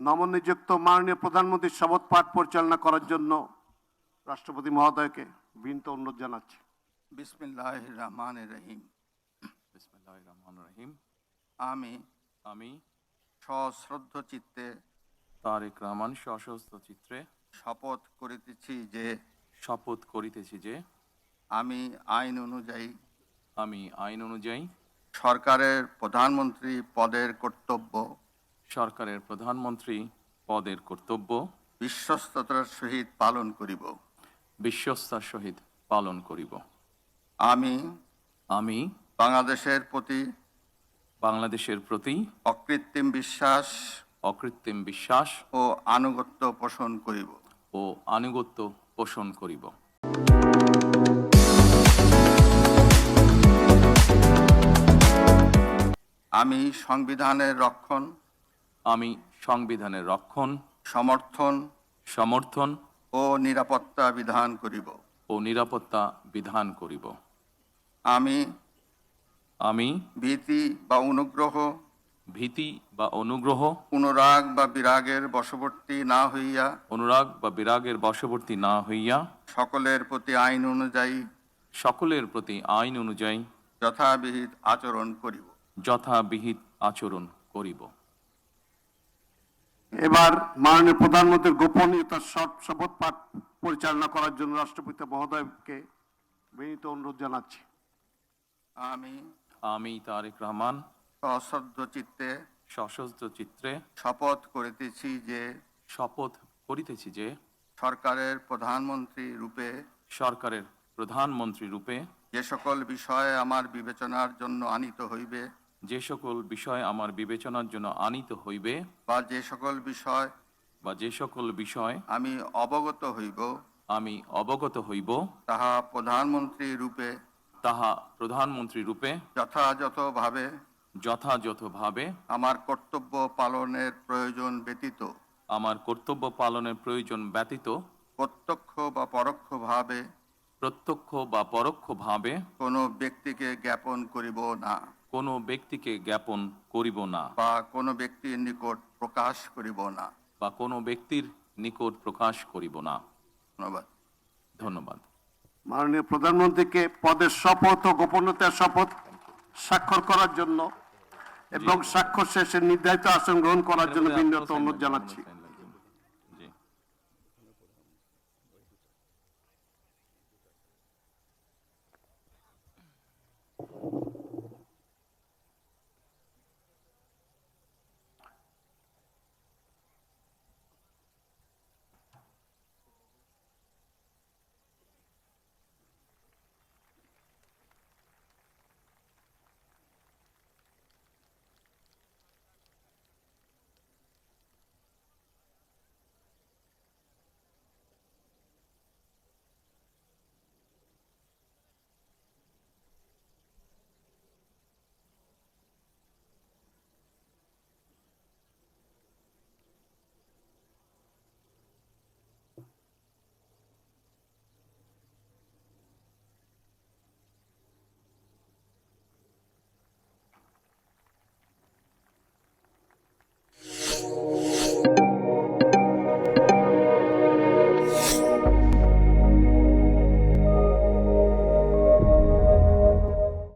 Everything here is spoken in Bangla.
নবনিযুক্ত মাননীয় প্রধানমন্ত্রীর শপথ পাঠ পরিচালনা করার জন্য রাষ্ট্রপতি মহোদয়কে বিনীত অনুরোধ জানাচ্ছি। বিসমিল্লাহির রহমানির রহিম। বিসমিল্লাহির রহমানির রহিম। আমি সশ্রদ্ধ চিত্তে তারেক রহমান সশস্ত্র চিত্রে শপথ করিতেছি যে আমি আইন অনুযায়ী সরকারের প্রধানমন্ত্রী পদের কর্তব্য বিশ্বস্ততার সহিত পালন করিব। আমি বাংলাদেশের প্রতি অকৃত্রিম বিশ্বাস ও আনুগত্য পোষণ করিব। আমি সংবিধানের রক্ষণ সমর্থন ও নিরাপত্তা বিধান করিব। আমি ভীতি বা অনুগ্রহ অনুরাগ বা বিরাগের বশবর্তী না হইয়া সকলের প্রতি আইন অনুযায়ী যথাবিহিত আচরণ করিব। এবার মাননীয় প্রধানমন্ত্রীর গোপনীয়তার শপথ পাঠ পরিচালনা করার জন্য রাষ্ট্রপতি মহোদয়কে বিনীত অনুরোধ জানাচ্ছি। আমি তারেক রহমান সশস্ত্র চিত্রে শপথ করিতেছি যে সরকারের প্রধানমন্ত্রী রূপে যে সকল বিষয় আমার বিবেচনার জন্য আনিত হইবে বা যে সকল বিষয় আমি অবগত হইব তাহা প্রধানমন্ত্রী রূপে যথাযথভাবে আমার কর্তব্য পালনের প্রয়োজন ব্যতীত প্রত্যক্ষ বা পরোক্ষভাবে কোনো ব্যক্তিকে জ্ঞাপন করিব না বা কোনো ব্যক্তির নিকট প্রকাশ করিব না। ধন্যবাদ। মাননীয় প্রধানমন্ত্রীকে পদের শপথ ও গোপনীয়তার শপথ স্বাক্ষর করার জন্য এবং স্বাক্ষর শেষে নির্ধারিত আসন গ্রহণ করার জন্য বিনীত অনুরোধ জানাচ্ছি।